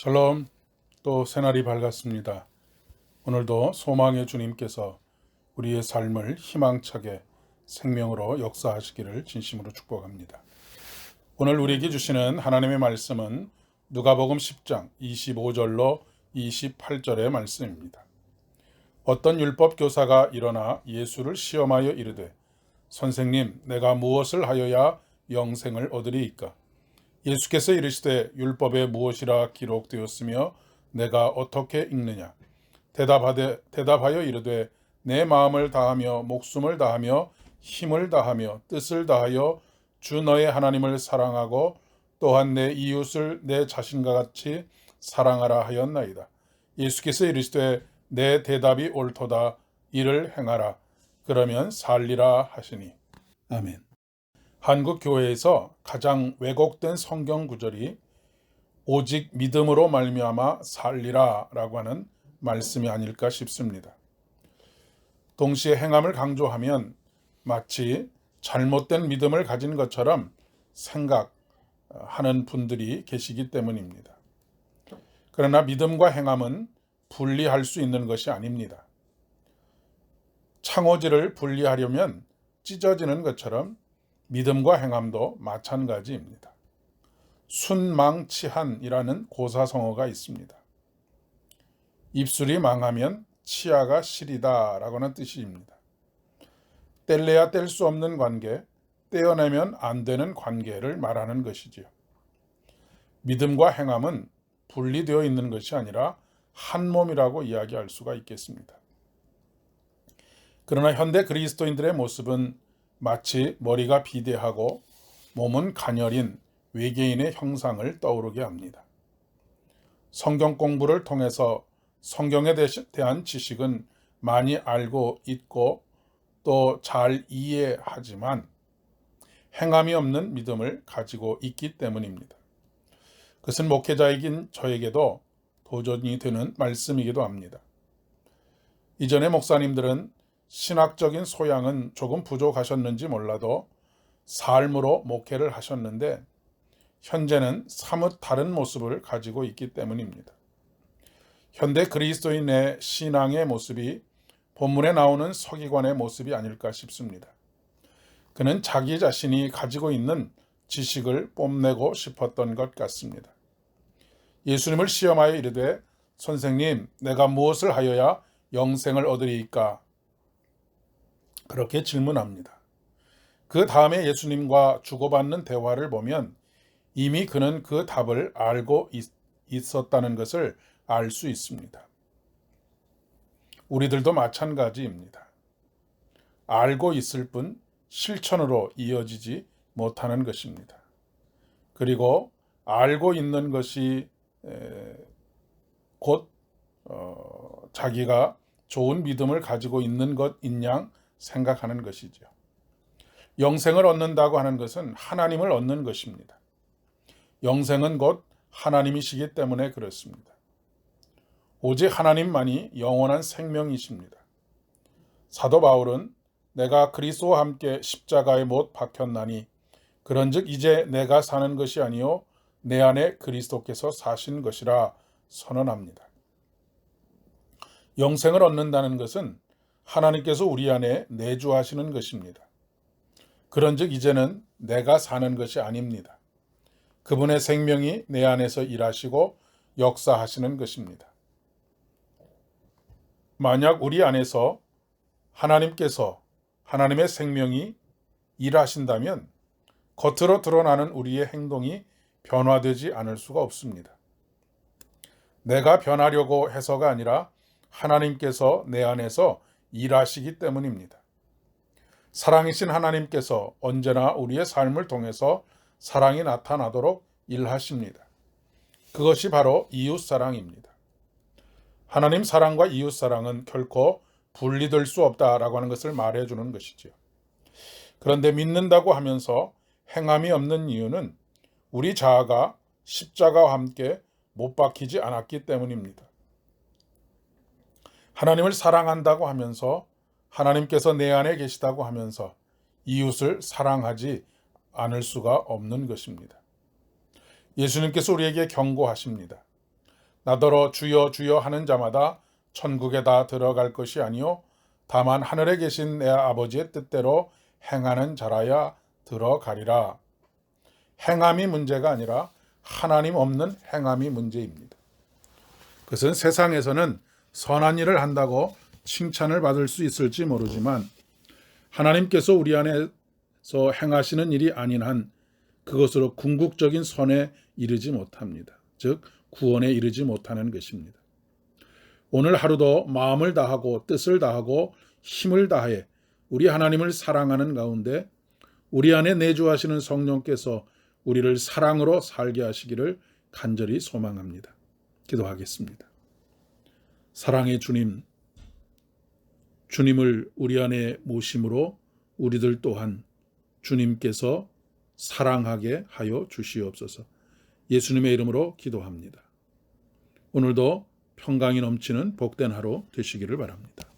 샬롬, 또 새날이 밝았습니다. 오늘도 소망의 주님께서 우리의 삶을 희망차게 생명으로 역사하시기를 진심으로 축복합니다. 오늘 우리에게 주시는 하나님의 말씀은 누가복음 10장 25절로 28절의 말씀입니다. 어떤 율법 교사가 일어나 예수를 시험하여 이르되 선생님, 내가 무엇을 하여야 영생을 얻으리이까? 예수께서 이르시되 율법에 무엇이라 기록되었으며 내가 어떻게 읽느냐? 대답하여 이르되 내 마음을 다하며 목숨을 다하며 힘을 다하며 뜻을 다하여 주 너의 하나님을 사랑하고 또한 내 이웃을 내 자신과 같이 사랑하라 하였나이다. 예수께서 이르시되 내 대답이 옳도다. 이를 행하라. 그러면 살리라 하시니. 아멘. 한국 교회에서 가장 왜곡된 성경 구절이 오직 믿음으로 말미암아 살리라라고 하는 말씀이 아닐까 싶습니다. 동시에 행함을 강조하면 마치 잘못된 믿음을 가진 것처럼 생각하는 분들이 계시기 때문입니다. 그러나 믿음과 행함은 분리할 수 있는 것이 아닙니다. 창호지를 분리하려면 찢어지는 것처럼 믿음과 행함도 마찬가지입니다. 순망치한이라는 고사성어가 있습니다. 입술이 망하면 치아가 시리다 라고는 뜻입니다. 뗄래야 뗄 수 없는 관계, 떼어내면 안 되는 관계를 말하는 것이지요. 믿음과 행함은 분리되어 있는 것이 아니라 한 몸이라고 이야기할 수가 있겠습니다. 그러나 현대 그리스도인들의 모습은 마치 머리가 비대하고 몸은 가녀린 외계인의 형상을 떠오르게 합니다. 성경 공부를 통해서 성경에 대한 지식은 많이 알고 있고 또 잘 이해하지만 행함이 없는 믿음을 가지고 있기 때문입니다. 그것은 목회자이긴 저에게도 도전이 되는 말씀이기도 합니다. 이전에 목사님들은 신학적인 소양은 조금 부족하셨는지 몰라도 삶으로 목회를 하셨는데 현재는 사뭇 다른 모습을 가지고 있기 때문입니다. 현대 그리스도인의 신앙의 모습이 본문에 나오는 서기관의 모습이 아닐까 싶습니다. 그는 자기 자신이 가지고 있는 지식을 뽐내고 싶었던 것 같습니다. 예수님을 시험하여 이르되 선생님, 내가 무엇을 하여야 영생을 얻으리이까? 그렇게 질문합니다. 그 다음에 예수님과 주고받는 대화를 보면 이미 그는 그 답을 알고 있었다는 것을 알 수 있습니다. 우리들도 마찬가지입니다. 알고 있을 뿐 실천으로 이어지지 못하는 것입니다. 그리고 알고 있는 것이 곧 자기가 좋은 믿음을 가지고 있는 것인 양 생각하는 것이죠. 영생을 얻는다고 하는 것은 하나님을 얻는 것입니다. 영생은 곧 하나님이시기 때문에 그렇습니다. 오직 하나님만이 영원한 생명이십니다. 사도 바울은 내가 그리스도와 함께 십자가에 못 박혔나니 그런즉 이제 내가 사는 것이 아니요 내 안에 그리스도께서 사신 것이라 선언합니다. 영생을 얻는다는 것은 하나님께서 우리 안에 내주하시는 것입니다. 그런즉 이제는 내가 사는 것이 아닙니다. 그분의 생명이 내 안에서 일하시고 역사하시는 것입니다. 만약 우리 안에서 하나님께서 하나님의 생명이 일하신다면 겉으로 드러나는 우리의 행동이 변화되지 않을 수가 없습니다. 내가 변하려고 해서가 아니라 하나님께서 내 안에서 일하시기 때문입니다. 사랑이신 하나님께서 언제나 우리의 삶을 통해서 사랑이 나타나도록 일하십니다. 그것이 바로 이웃사랑입니다. 하나님 사랑과 이웃사랑은 결코 분리될 수 없다라고 하는 것을 말해주는 것이죠. 그런데 믿는다고 하면서 행함이 없는 이유는 우리 자아가 십자가와 함께 못 박히지 않았기 때문입니다. 하나님을 사랑한다고 하면서 하나님께서 내 안에 계시다고 하면서 이웃을 사랑하지 않을 수가 없는 것입니다. 예수님께서 우리에게 경고하십니다. 나더러 주여 주여 하는 자마다 천국에 다 들어갈 것이 아니요 다만 하늘에 계신 내 아버지의 뜻대로 행하는 자라야 들어가리라. 행함이 문제가 아니라 하나님 없는 행함이 문제입니다. 그것은 세상에서는 선한 일을 한다고 칭찬을 받을 수 있을지 모르지만 하나님께서 우리 안에서 행하시는 일이 아닌 한 그것으로 궁극적인 선에 이르지 못합니다. 즉 구원에 이르지 못하는 것입니다. 오늘 하루도 마음을 다하고 뜻을 다하고 힘을 다해 우리 하나님을 사랑하는 가운데 우리 안에 내주하시는 성령께서 우리를 사랑으로 살게 하시기를 간절히 소망합니다. 기도하겠습니다. 사랑의 주님, 주님을 우리 안에 모심으로 우리들 또한 주님께서 사랑하게 하여 주시옵소서. 예수님의 이름으로 기도합니다. 오늘도 평강이 넘치는 복된 하루 되시기를 바랍니다.